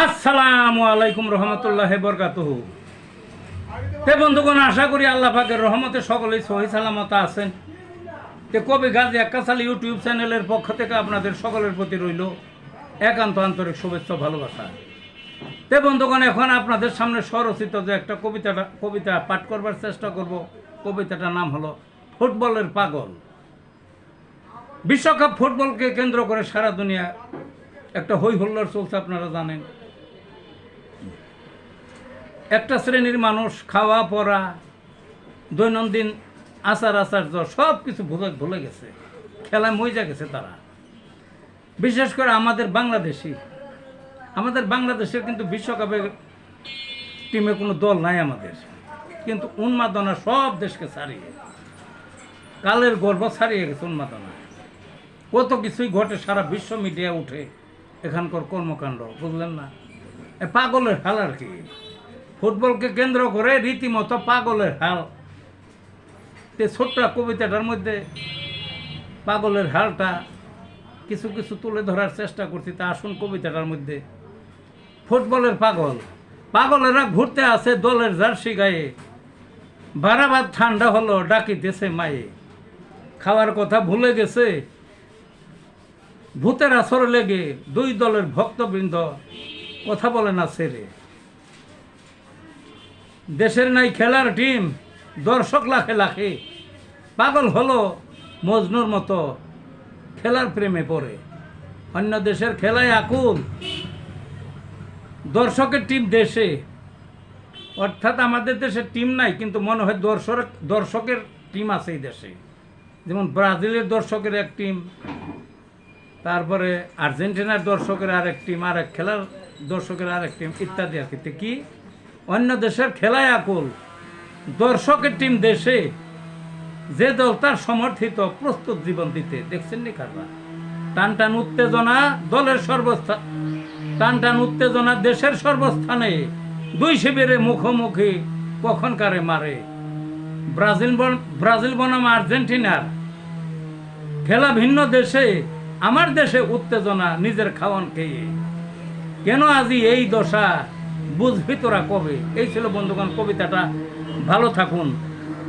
আসসালামু আলাইকুম রহমতুল্লাহি বরকাতুহু। তে বন্ধুগণ, আশা করি আল্লাহ পাকের রহমতে সকলেই সহি সালামত আছেন। তে কবি গাজী আক্কাস আলী ইউটিউব চ্যানেলের পক্ষ থেকে আপনাদের সকলের প্রতি রইল একান্ত আন্তরিক শুভেচ্ছা ভালোবাসা। তে বন্ধুগণ, এখন আপনাদের সামনে স্বরচিত যে একটা কবিতা পাঠ করবার চেষ্টা করব। কবিতাটার নাম হলো ফুটবলের পাগল। বিশ্বকাপ ফুটবলকে কেন্দ্র করে সারা দুনিয়া একটা হই হুল্লোড় চলছে, আপনারা জানেন। একটা শ্রেণীর মানুষ খাওয়া পড়া, দৈনন্দিন আচার আচার্য সব কিছু ভুলে গেছে, খেলায় মজা গেছে তারা। বিশেষ করে আমাদের বাংলাদেশের কিন্তু বিশ্বকাপের টিমে কোনো দল নাই আমাদের, কিন্তু উন্মাদনা সব দেশকে ছাড়িয়ে, কালের গর্ব ছাড়িয়ে গেছে উন্মাদনা। কত কিছুই ঘটে, সারা বিশ্ব মিডিয়া উঠে এখানকার কর্মকাণ্ড, বুঝলেন না? পাগলের হাল আর কি, ফুটবলকে কেন্দ্র করে রীতিমতো পাগলের হাল। তে ছোট্ট কবিতাটার মধ্যে পাগলের হালটা কিছু কিছু তুলে ধরার চেষ্টা করছি। তা আসুন কবিতাটার মধ্যে। ফুটবলের পাগলেরা ঘুরতে আসে দলের জার্সি গায়ে, বারাবার ঠান্ডা হলো ডাকিতেছে মায়ে, খাওয়ার কথা ভুলে গেছে ভূতের আসর লেগে, দুই দলের ভক্তবৃন্দ কথা বলে না ছেড়ে। দেশের নাই খেলার টিম, দর্শক লাখে লাখে, পাগল হলো মজনুর মতো খেলার প্রেমে পড়ে। অন্য দেশের খেলায় আকুল, দর্শকের টিম দেশে, অর্থাৎ আমাদের দেশে টিম নাই, কিন্তু মনে হয় দর্শকের টিম আছে এই দেশে। যেমন ব্রাজিলের দর্শকের এক টিম, তারপরে আর্জেন্টিনার দর্শকের আরেক টিম, আরেক খেলার দর্শকের আরেক টিম, ইত্যাদি আর কি। অন্য দেশের খেলায় আকুল, দর্শকের টিম দেশে, যে দল তার সমর্থিত প্রস্তুত জীবন দিতে। দেখছেন নি কারবা? টান টান উত্তেজনা দলের টান উত্তেজনা দেশের সর্বস্থানে, দুই শিবিরে মুখোমুখি কখন কারে মারে। ব্রাজিল বনাম আর্জেন্টিনার খেলা ভিন্ন দেশে, আমার দেশে উত্তেজনা নিজের খাওয়ান খেয়ে। কেন আজি এই দশা, বুঝবি তোরা কবে? এই ছিল বন্ধুগণ কবিতাটা। ভালো থাকুন।